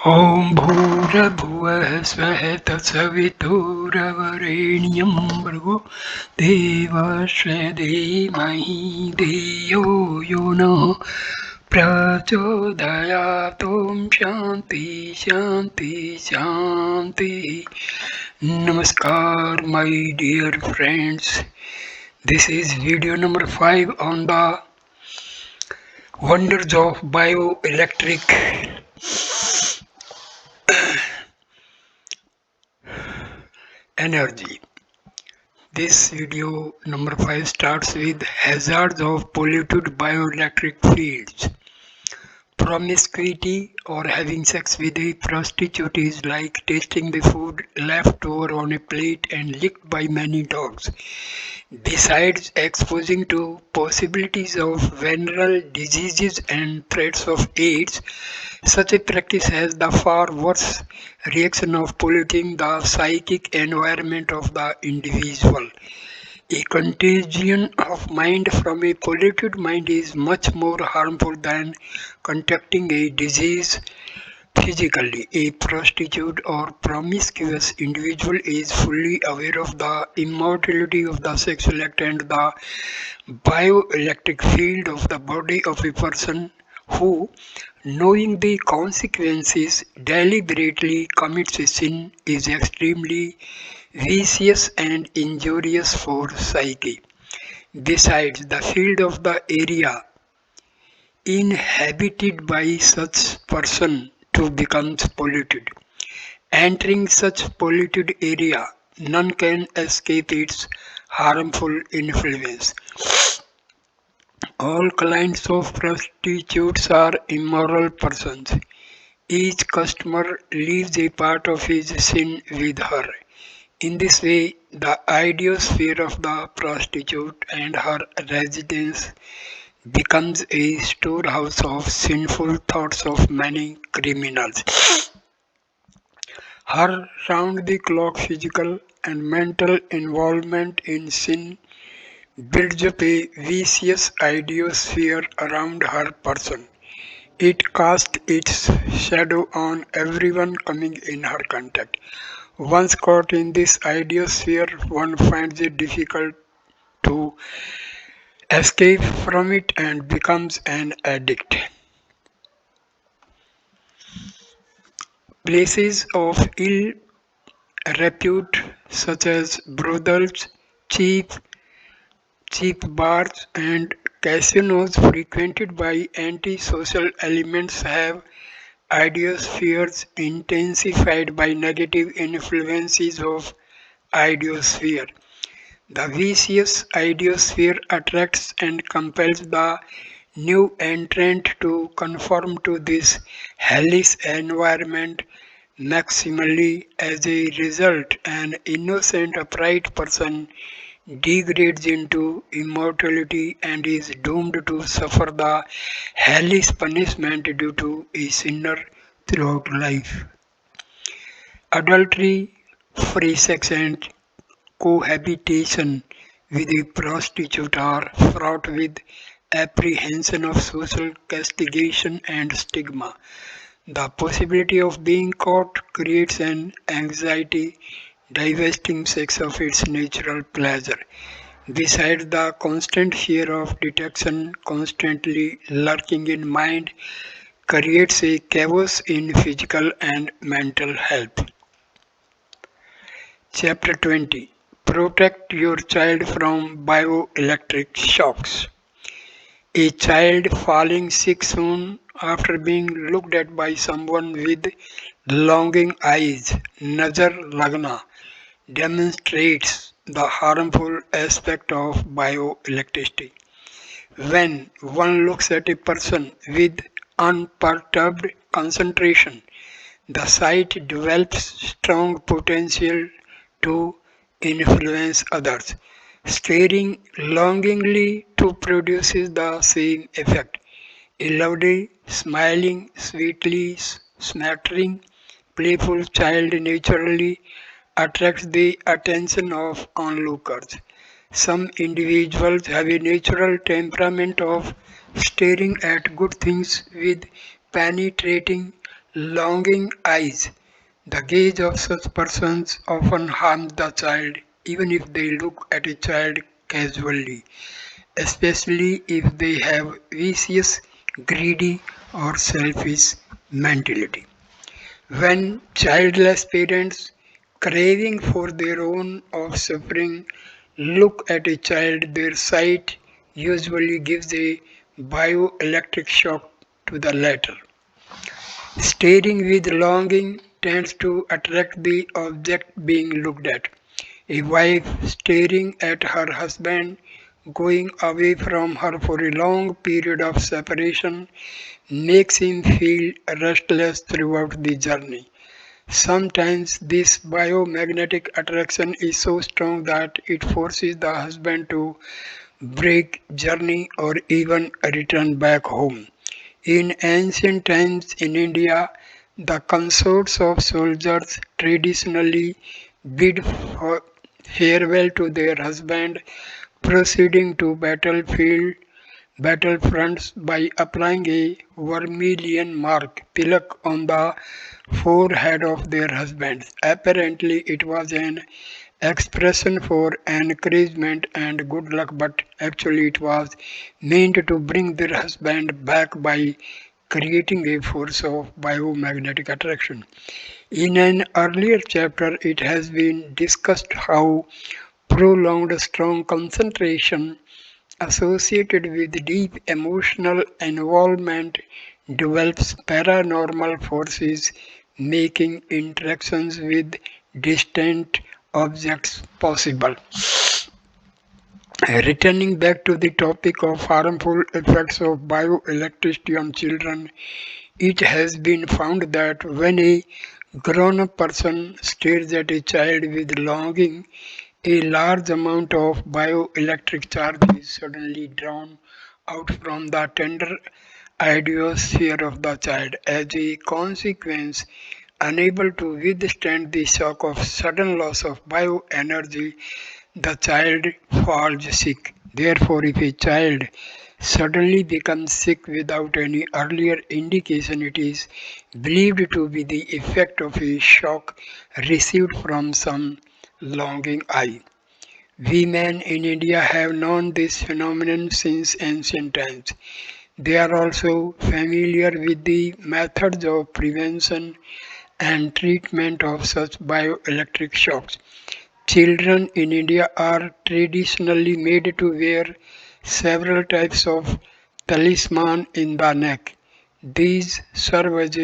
ॐ भूर्भुवः स्वः तत्सवितुर्वरेण्यं भर्गो देवस्य धीमहि धियो यो नः प्रचोदयात्। ॐ शान्ति शान्ति शान्ति. Namaskar, my dear friends. This is video number 5 on the wonders of bioelectric energy. This video number 5 starts with hazards of polluted bioelectric fields. Promiscuity or having sex with a prostitute is like tasting the food left over on a plate and licked by many dogs. Besides exposing to possibilities of venereal diseases and threats of AIDS, such a practice has the far worse reaction of polluting the psychic environment of the individual. A contagion of mind from a polluted mind is much more harmful than contracting a disease physically. A prostitute or promiscuous individual is fully aware of the immortality of the sexual act and the bioelectric field of the body of a person who, knowing the consequences, deliberately commits a sin is extremely vicious and injurious for psyche. Besides, the field of the area inhabited by such person too becomes polluted. Entering such polluted area, none can escape its harmful influence. All clients of prostitutes are immoral persons. Each customer leaves a part of his sin with her. In this way, the idiosphere of the prostitute and her residence becomes a storehouse of sinful thoughts of many criminals. Her round-the-clock physical and mental involvement in sin builds up a vicious idiosphere around her person. It casts its shadow on everyone coming in her contact. Once caught in this idiosphere, one finds it difficult to escape from it and becomes an addict. Places of ill repute such as brothels, cheap cheap bars, and casinos frequented by antisocial elements have idiospheres intensified by negative influences of idiosphere. The vicious idiosphere attracts and compels the new entrant to conform to this hellish environment maximally. As a result, an innocent, upright person degrades into immortality and is doomed to suffer the hellish punishment due to a sinner throughout life. Adultery, free sex, and cohabitation with a prostitute are fraught with apprehension of social castigation and stigma. The possibility of being caught creates an anxiety, divesting sex of its natural pleasure. Besides, the constant fear of detection constantly lurking in mind creates a chaos in physical and mental health. Chapter 20. Protect your child from bioelectric shocks. A child falling sick soon after being looked at by someone with longing eyes, nazar lagna, demonstrates the harmful aspect of bioelectricity. When one looks at a person with unperturbed concentration, the sight develops strong potential to influence others. Staring longingly to produces the same effect. A lovely, smiling, sweetly smattering, playful child naturally attracts the attention of onlookers. Some individuals have a natural temperament of staring at good things with penetrating, Longing eyes. The gaze of such persons often harms the child even if they look at a child casually, especially if they have vicious, greedy, or selfish mentality. When childless parents, craving for their own offspring, look at a child, their sight usually gives a bioelectric shock to the latter. Staring with longing tends to attract the object being looked at. A wife staring at her husband going away from her for a long period of separation makes him feel restless throughout the journey. Sometimes this biomagnetic attraction is so strong that it forces the husband to break journey or even return back home. In ancient times in India, the consorts of soldiers traditionally bid farewell to their husband, proceeding to battlefronts by applying a vermilion mark tilak on the forehead of their husbands. Apparently, it was an expression for encouragement and good luck, but actually, it was meant to bring their husband back by creating a force of biomagnetic attraction. In an earlier chapter, it has been discussed how prolonged strong concentration associated with deep emotional involvement develops paranormal forces, making interactions with distant objects possible. Returning back to the topic of harmful effects of bioelectricity on children, it has been found that when a grown up person stares at a child with longing, a large amount of bioelectric charge is suddenly drawn out from the tender ionosphere of the child. As a consequence, unable to withstand the shock of sudden loss of bioenergy, the child falls sick. Therefore, if a child suddenly becomes sick without any earlier indication, it is believed to be the effect of a shock received from some longing eye. We men in India have known this phenomenon since ancient times. They are also familiar with the methods of prevention and treatment of such bioelectric shocks. Children in India are traditionally made to wear several types of talisman in the neck. These serve as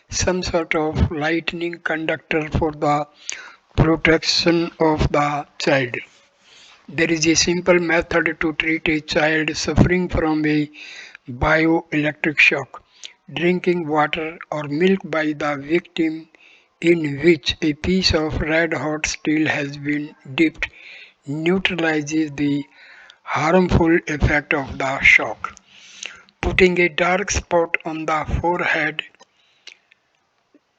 some sort of lightning conductor for the protection of the child. There is a simple method to treat a child suffering from a bioelectric shock. Drinking water or milk by the victim in which a piece of red hot steel has been dipped neutralizes the harmful effect of the shock. Putting a dark spot on the forehead,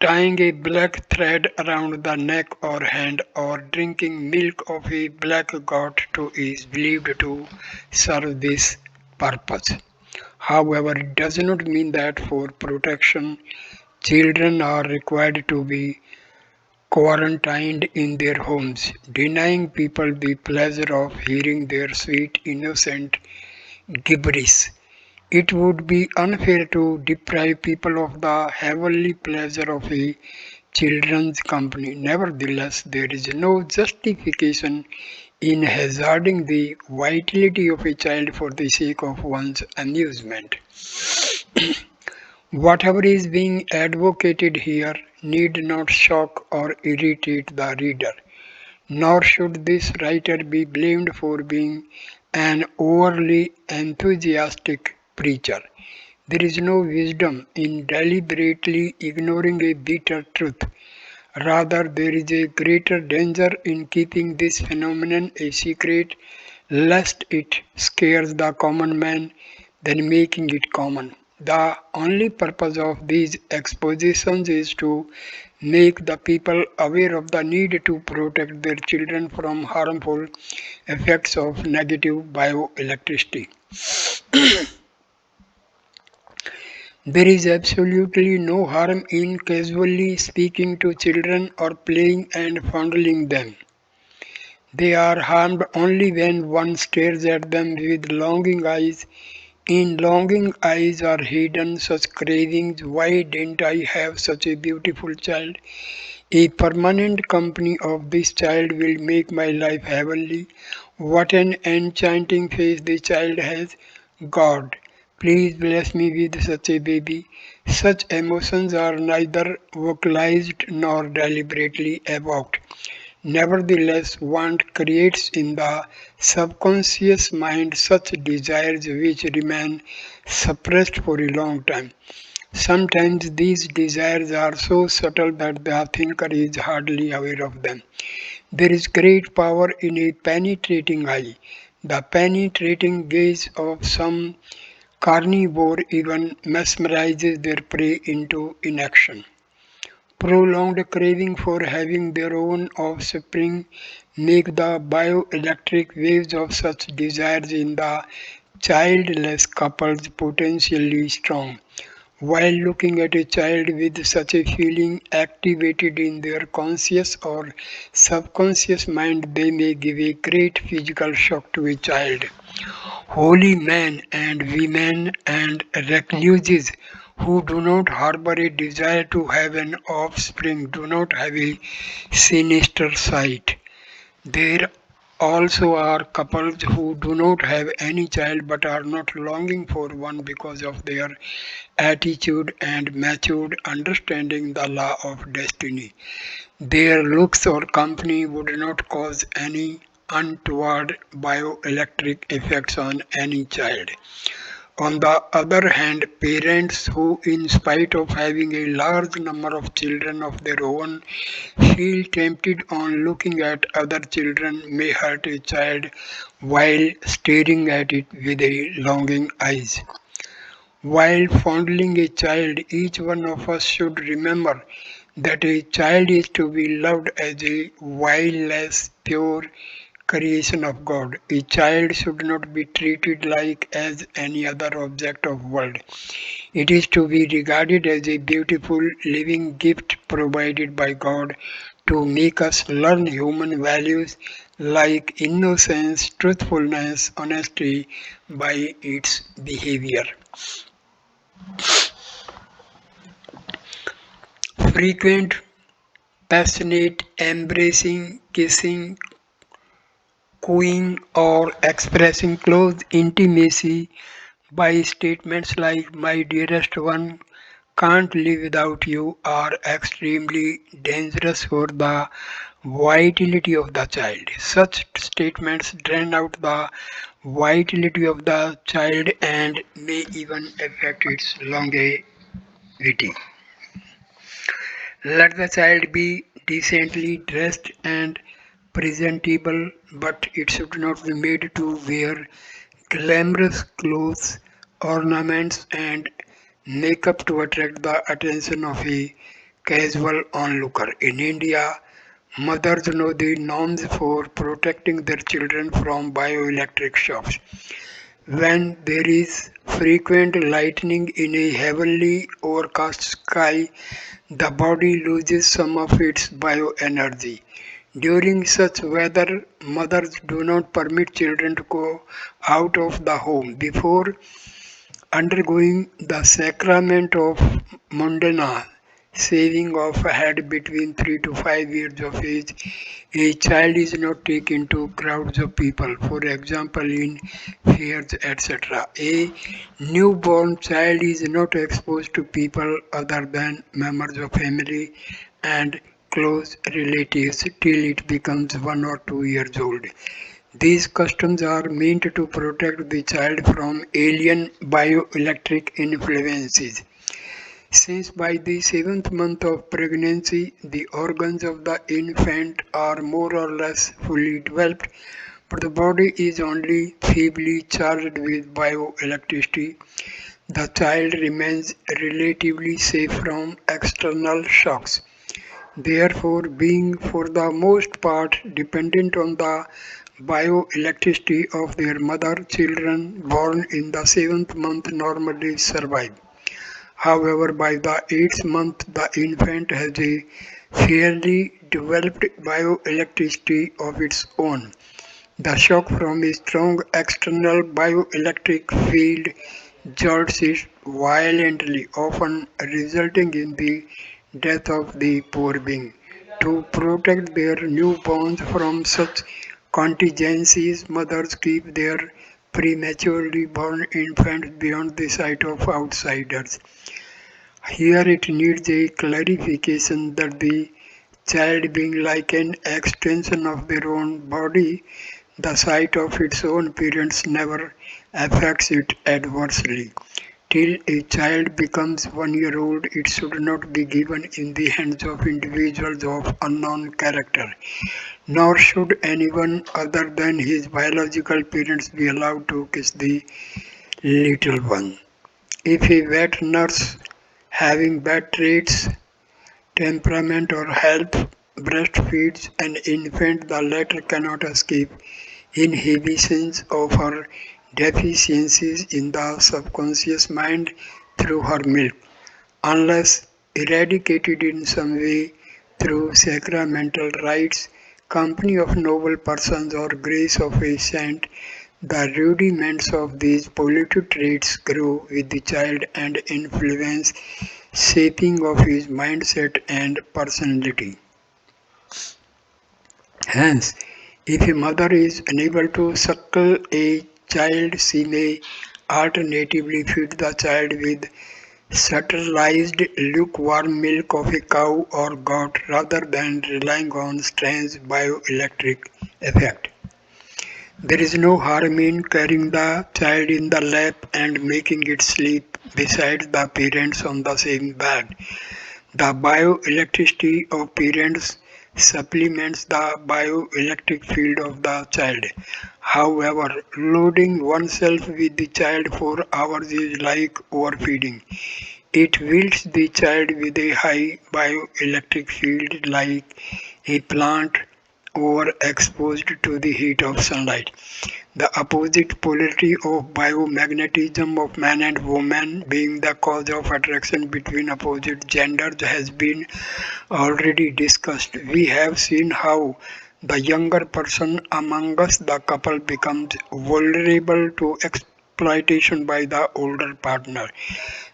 tying a black thread around the neck or hand, or drinking milk of a black goat too is believed to serve this purpose. However, it does not mean that for protection, children are required to be quarantined in their homes, denying people the pleasure of hearing their sweet, innocent gibberish. It would be unfair to deprive people of the heavenly pleasure of a children's company. Nevertheless, there is no justification in hazarding the vitality of a child for the sake of one's amusement. Whatever is being advocated here need not shock or irritate the reader, nor should this writer be blamed for being an overly enthusiastic preacher. There is no wisdom in deliberately ignoring a bitter truth. Rather, there is a greater danger in keeping this phenomenon a secret, lest it scares the common man than making it common. The only purpose of these expositions is to make the people aware of the need to protect their children from harmful effects of negative bioelectricity. There is absolutely no harm in casually speaking to children or playing and fondling them. They are harmed only when one stares at them with longing eyes. In longing eyes are hidden such cravings. Why didn't I have such a beautiful child? A permanent company of this child will make my life heavenly. What an enchanting face the child has. God, please bless me with such a baby. Such emotions are neither vocalized nor deliberately evoked. Nevertheless, one creates in the subconscious mind such desires which remain suppressed for a long time. Sometimes these desires are so subtle that the thinker is hardly aware of them. There is great power in a penetrating eye. The penetrating gaze of some carnivore even mesmerizes their prey into inaction. Prolonged craving for having their own offspring make the bioelectric waves of such desires in the childless couples potentially strong. While looking at a child with such a feeling activated in their conscious or subconscious mind, they may give a great physical shock to a child. Holy men and women and recluses who do not harbor a desire to have an offspring do not have a sinister sight. There also are couples who do not have any child but are not longing for one because of their attitude and matured understanding the law of destiny. Their looks or company would not cause any untoward bioelectric effects on any child. On the other hand, parents who, in spite of having a large number of children of their own, feel tempted on looking at other children may hurt a child while staring at it with a longing eyes. While fondling a child, each one of us should remember that a child is to be loved as a guileless, pure creation of God. A child should not be treated like as any other object of world. It is to be regarded as a beautiful living gift provided by God to make us learn human values like innocence, truthfulness, honesty by its behavior. Frequent, passionate, embracing, kissing, cooing, or expressing close intimacy by statements like, my dearest one, can't live without you, are extremely dangerous for the vitality of the child. Such statements drain out the vitality of the child and may even affect its longevity. Let the child be decently dressed and presentable, but it should not be made to wear glamorous clothes, ornaments, and makeup to attract the attention of a casual onlooker. In India, mothers know the norms for protecting their children from bioelectric shocks. When there is frequent lightning in a heavily overcast sky, the body loses some of its bioenergy. During such weather, mothers do not permit children to go out of the home before undergoing the sacrament of mundana, saving of a head between 3 to 5 years of age. A child is not taken to crowds of people, for example in fairs, etc. A newborn child is not exposed to people other than members of family and close relatives till it becomes 1 or 2 years old. These customs are meant to protect the child from alien bioelectric influences. Since by the seventh month of pregnancy, the organs of the infant are more or less fully developed, but the body is only feebly charged with bioelectricity, the child remains relatively safe from external shocks. Therefore, being for the most part dependent on the bioelectricity of their mother, children born in the seventh month normally survive. However, by the 8th month, the infant has a fairly developed bioelectricity of its own. The shock from a strong external bioelectric field jolts it violently, often resulting in the death of the poor being. To protect their newborns from such contingencies, mothers keep their prematurely born infants beyond the sight of outsiders. Here it needs a clarification that the child being like an extension of their own body, the sight of its own parents never affects it adversely. Till a child becomes 1 year old, it should not be given in the hands of individuals of unknown character, nor should anyone other than his biological parents be allowed to kiss the little one. If a wet nurse having bad traits, temperament, or health breastfeeds an infant, the latter cannot escape inhibitions of her deficiencies in the subconscious mind through her milk, unless eradicated in some way through sacramental rites, company of noble persons, or grace of a saint. The rudiments of these polluted traits grow with the child and influence shaping of his mindset and personality. Hence, if a mother is unable to suckle a child, she may alternatively feed the child with sterilized lukewarm milk of a cow or goat rather than relying on strange bioelectric effect. There is no harm in carrying the child in the lap and making it sleep beside the parents on the same bed. The bioelectricity of parents supplements the bioelectric field of the child. However, loading oneself with the child for hours is like overfeeding. It wields the child with a high bioelectric field like a plant overexposed to the heat of sunlight. The opposite polarity of biomagnetism of man and woman being the cause of attraction between opposite genders has been already discussed. We have seen how the younger person among us, the couple, becomes vulnerable to exploitation by the older partner.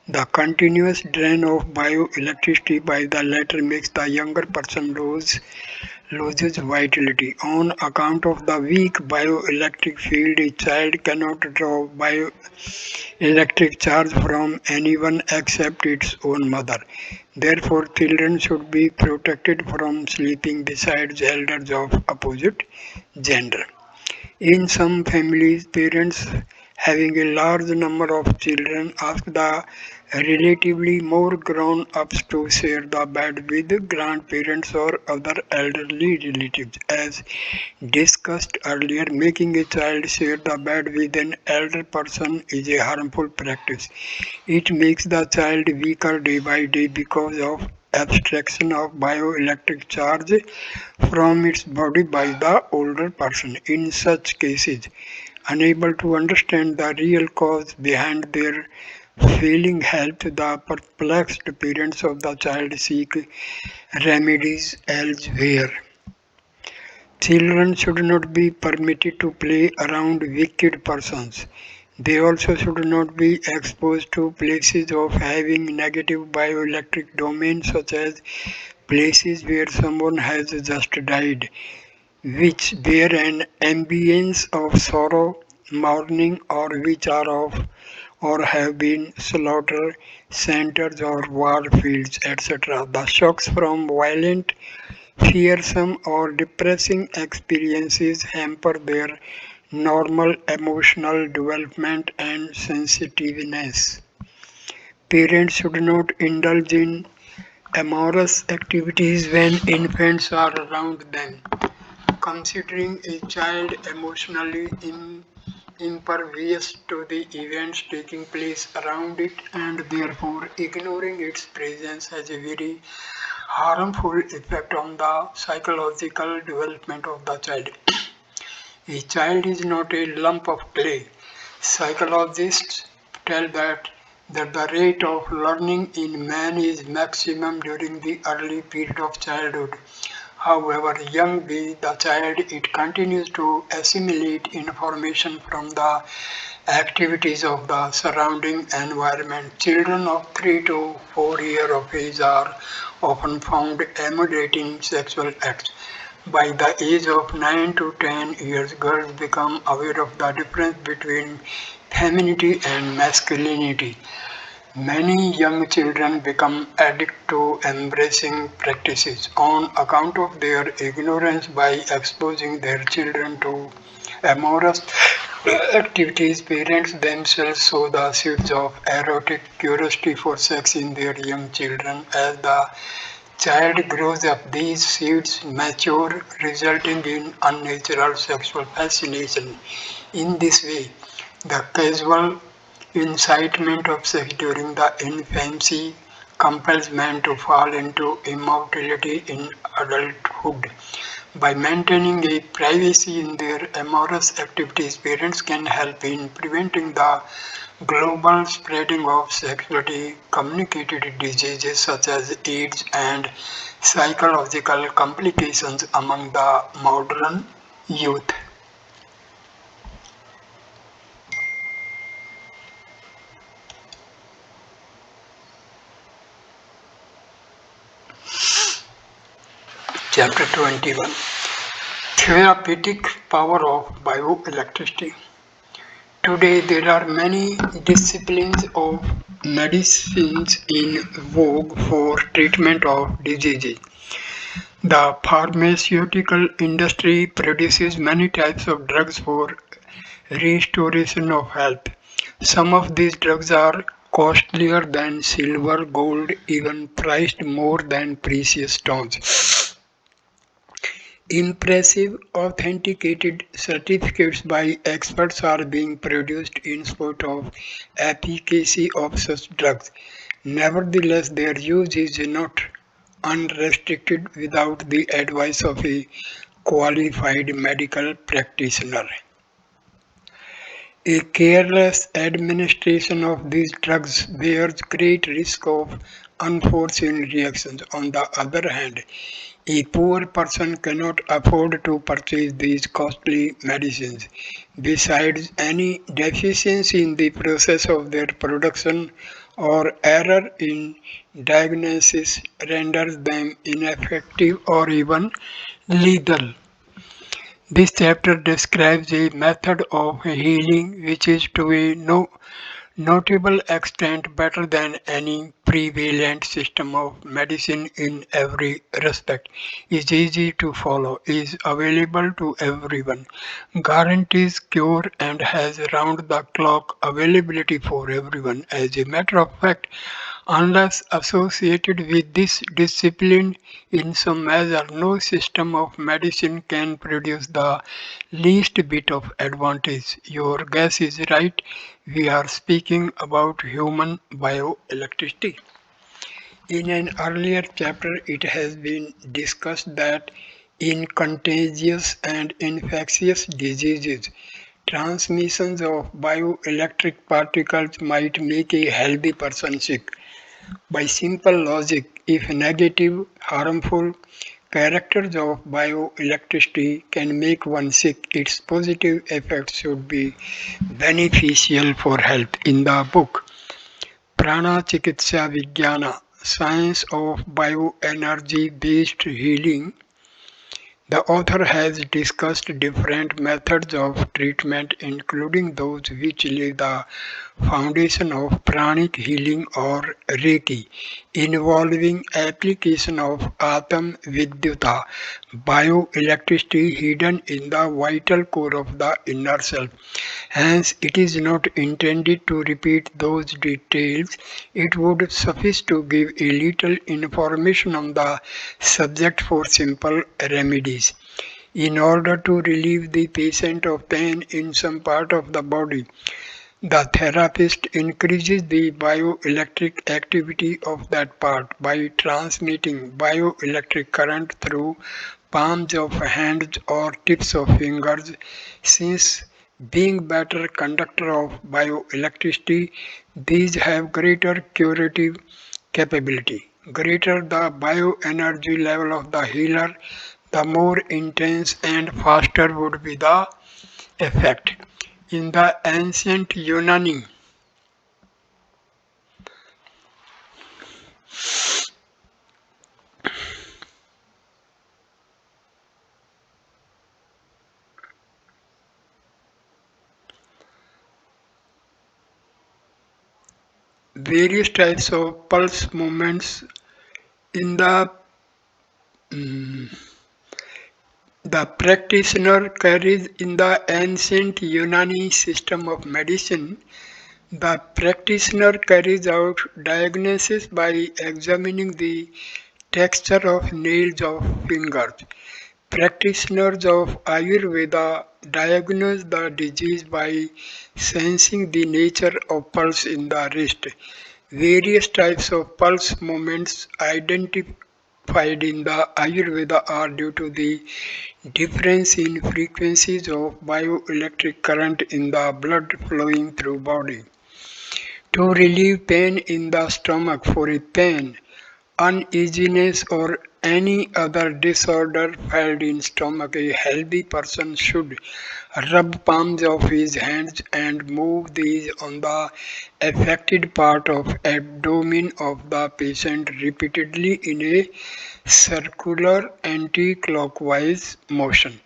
The continuous drain of bioelectricity by the latter makes the younger person loses vitality. On account of the weak bioelectric field, a child cannot draw bioelectric charge from anyone except its own mother. Therefore, children should be protected from sleeping beside elders of opposite gender. In some families, parents having a large number of children ask the relatively more grown ups to share the bed with grandparents or other elderly relatives. As discussed earlier, making a child share the bed with an elder person is a harmful practice. It makes the child weaker day by day because of abstraction of bioelectric charge from its body by the older person. In such cases, unable to understand the real cause behind their failing health, the perplexed parents of the child seek remedies elsewhere. Children should not be permitted to play around wicked persons. They also should not be exposed to places of having negative bioelectric domains such as places where someone has just died, which bear an ambience of sorrow, mourning, or which are of or have been slaughter centers or war fields, etc. The shocks from violent, fearsome, or depressing experiences hamper their normal emotional development and sensitiveness. Parents should not indulge in amorous activities when infants are around them. Considering a child emotionally impervious to the events taking place around it and therefore ignoring its presence has a very harmful effect on the psychological development of the child. A child is not a lump of clay. Psychologists tell that that the rate of learning in man is maximum during the early period of childhood. However, young be the child, it continues to assimilate information from the activities of the surrounding environment. Children of 3 to 4 years of age are often found emulating sexual acts. By the age of 9 to 10 years, girls become aware of the difference between femininity and masculinity. Many young children become addicted to embracing practices on account of their ignorance. By exposing their children to amorous activities. Parents themselves sow the seeds of erotic curiosity for sex in their young children. As the child grows up, these seeds mature, resulting in unnatural sexual fascination. In this way, the casual incitement of sex during the infancy compels men to fall into immorality in adulthood. By maintaining a privacy in their amorous activities, parents can help in preventing the global spreading of sexually communicated diseases such as AIDS and psychological complications among the modern youth. Chapter 21. Therapeutic power of bioelectricity. Today, there are many disciplines of medicines in vogue for treatment of diseases. The pharmaceutical industry produces many types of drugs for restoration of health. Some of these drugs are costlier than silver, gold, even priced more than precious stones. Impressive authenticated certificates by experts are being produced in support of efficacy of such drugs. Nevertheless, their use is not unrestricted without the advice of a qualified medical practitioner. A careless administration of these drugs bears great risk of unforeseen reactions. On the other hand, a poor person cannot afford to purchase these costly medicines. Besides, any deficiency in the process of their production or error in diagnosis renders them ineffective or even lethal. This chapter describes a method of healing which is to a notable extent better than any prevalent system of medicine in every respect, is easy to follow, is available to everyone, guarantees cure and has round the clock availability for everyone. As a matter of fact, unless associated with this discipline in some measure, no system of medicine can produce the least bit of advantage. Your guess is right. We are speaking about human bioelectricity. In an earlier chapter, it has been discussed that in contagious and infectious diseases, transmissions of bioelectric particles might make a healthy person sick. By simple logic, if negative, harmful characters of bioelectricity can make one sick, its positive effects should be beneficial for health. In the book Prana Chikitsa Vigyana, Science of Bioenergy Based Healing, the author has discussed different methods of treatment, including those which lay the foundation of pranic healing or Reiki, involving application of Atam Vidyuta, bioelectricity hidden in the vital core of the inner self. Hence, it is not intended to repeat those details. It would suffice to give a little information on the subject for simple remedies. In order to relieve the patient of pain in some part of the body, the therapist increases the bioelectric activity of that part by transmitting bioelectric current through palms of hands or tips of fingers. Since Being better conductor of bioelectricity, these have greater curative capability. Greater the bioenergy level of the healer, the more intense and faster would be the effect. In the ancient Unani, various types of pulse movements in the practitioner carries in the ancient Unani system of medicine. The practitioner carries out diagnosis by examining the texture of nails of fingers. Practitioners of Ayurveda diagnose the disease by sensing the nature of pulse in the wrist. Various types of pulse movements identified in the Ayurveda are due to the difference in frequencies of bioelectric current in the blood flowing through body. To relieve pain in the stomach for a pain, uneasiness or any other disorder felt in stomach, a healthy person should rub palms of his hands and move these on the affected part of abdomen of the patient repeatedly in a circular anti-clockwise motion.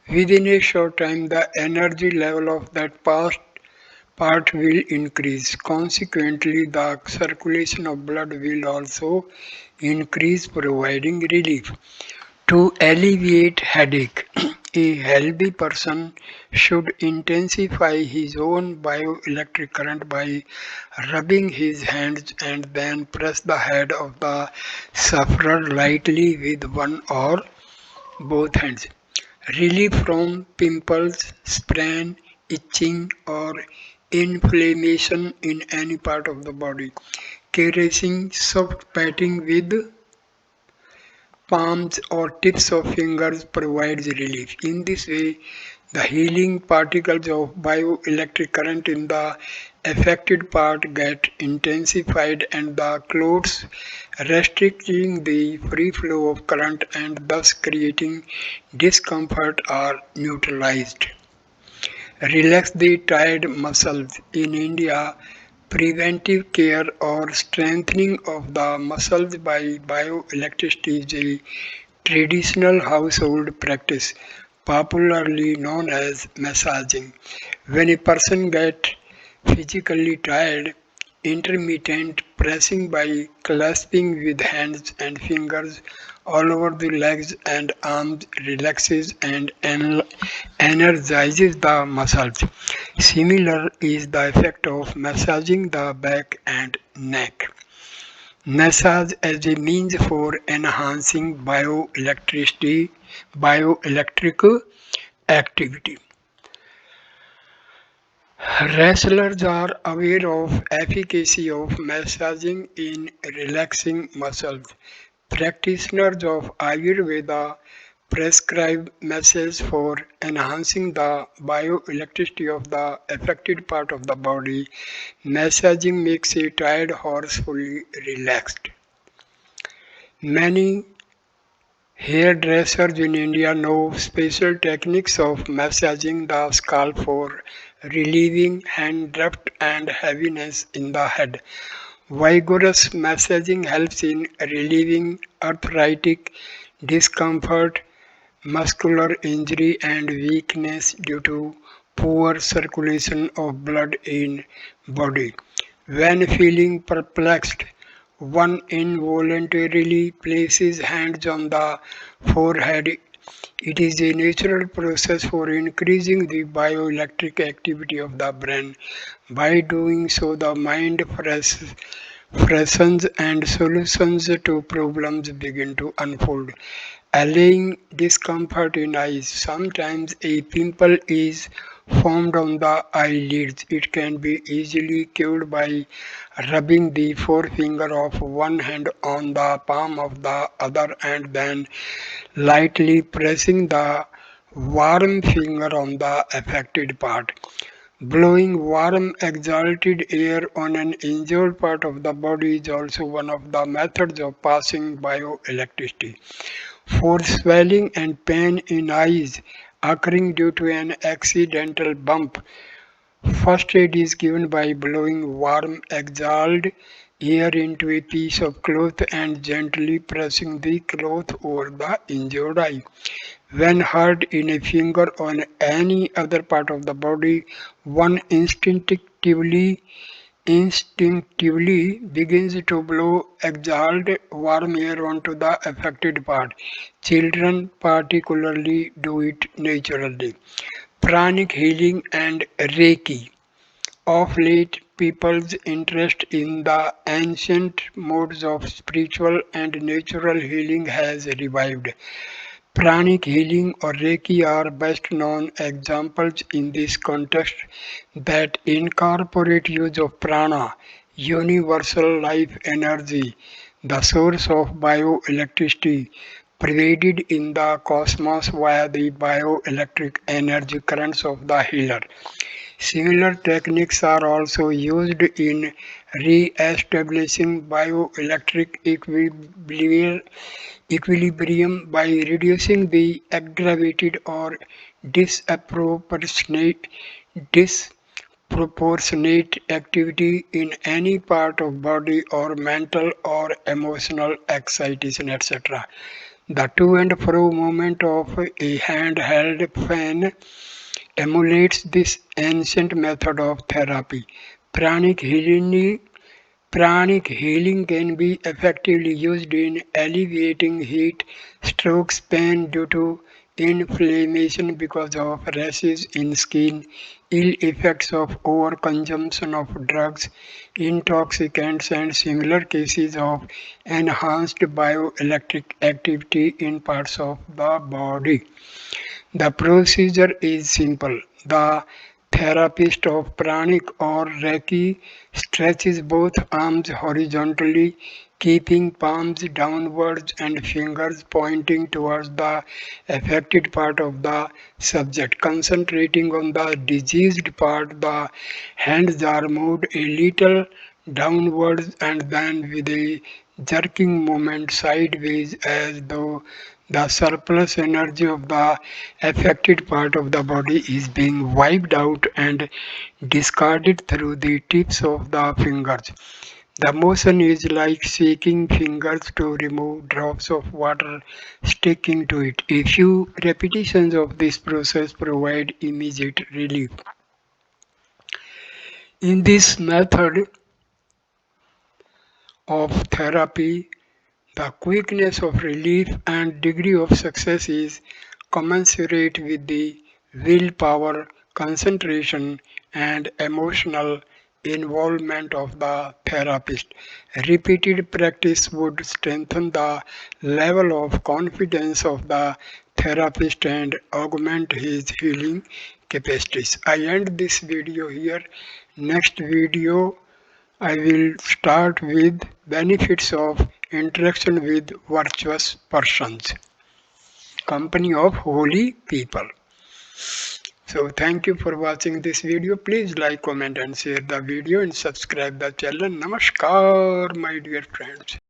Within a short time, the energy level of that part will increase. Consequently, the circulation of blood will also increase, providing relief. To alleviate headache, a healthy person should intensify his own bioelectric current by rubbing his hands and then press the head of the sufferer lightly with one or both hands. Relief from pimples, sprain, itching, or inflammation in any part of the body. Caressing, soft patting with palms or tips of fingers provides relief. In this way, the healing particles of bioelectric current in the affected part get intensified and the clots restricting the free flow of current and thus creating discomfort are neutralized. Relax the tired muscles. In India, preventive care or strengthening of the muscles by bioelectricity is a traditional household practice, popularly known as massaging. When a person gets physically tired, intermittent pressing by clasping with hands and fingers all over the legs and arms relaxes and energizes the muscles. Similar is the effect of massaging the back and neck. Massage as a means for enhancing bioelectric activity. Wrestlers are aware of efficacy of massaging in relaxing muscles. Practitioners of Ayurveda prescribe massage for enhancing the bioelectricity of the affected part of the body. Massaging makes a tired horse fully relaxed. Many hairdressers in India know special techniques of massaging the scalp for relieving dandruff and heaviness in the head. Vigorous massaging helps in relieving arthritic discomfort, muscular injury, and weakness due to poor circulation of blood in body. When feeling perplexed, one involuntarily places hands on the forehead. It is a natural process for increasing the bioelectric activity of the brain. By doing so, the mind freshens and solutions to problems begin to unfold. Allaying discomfort in eyes. Sometimes a pimple is formed on the eyelids. It can be easily cured by rubbing the forefinger of one hand on the palm of the other and then lightly pressing the Warm finger on the affected part. Blowing warm exhaled air on an injured part of the body is also one of the methods of passing bioelectricity. For swelling and pain in eyes occurring due to an accidental bump, first aid is given by blowing warm exhaled air into a piece of cloth and gently pressing the cloth over the injured eye. When hurt in a finger or any other part of the body, one instinctively begins to blow exhaled warm air onto the affected part. Children particularly do it naturally. Pranic healing and Reiki. Of late, people's interest in the ancient modes of spiritual and natural healing has revived. Pranic healing or Reiki are best known examples in this context that incorporate use of prana, universal life energy, the source of bioelectricity, pervaded in the cosmos via the bioelectric energy currents of the healer. Similar techniques are also used in re-establishing bioelectric equilibrium by reducing the aggravated or disproportionate disproportionate activity in any part of body or mental or emotional excitation, etc. The to and fro movement of a handheld fan emulates this ancient method of therapy. Pranic healing Pranic healing can be effectively used in alleviating heat, strokes, pain due to inflammation because of rashes in skin, ill effects of overconsumption of drugs, intoxicants, and similar cases of enhanced bioelectric activity in parts of the body. The procedure is simple. The therapist of pranic or Reiki stretches both arms horizontally, keeping palms downwards and fingers pointing towards the affected part of the subject. Concentrating on the diseased part, the hands are moved a little downwards and then with a jerking movement sideways as though the surplus energy of the affected part of the body is being wiped out and discarded through the tips of the fingers. The motion is like shaking fingers to remove drops of water sticking to it. A few repetitions of this process provide immediate relief. In this method of therapy, the quickness of relief and degree of success is commensurate with the willpower, concentration, and emotional involvement of the therapist. Repeated practice would strengthen the level of confidence of the therapist and augment his healing capacities. I end this video here. Next video I will start with benefits of interaction with virtuous persons, company of holy people. So thank you for watching this video. Please like, comment and share the video and subscribe the channel. Namaskar my dear friends.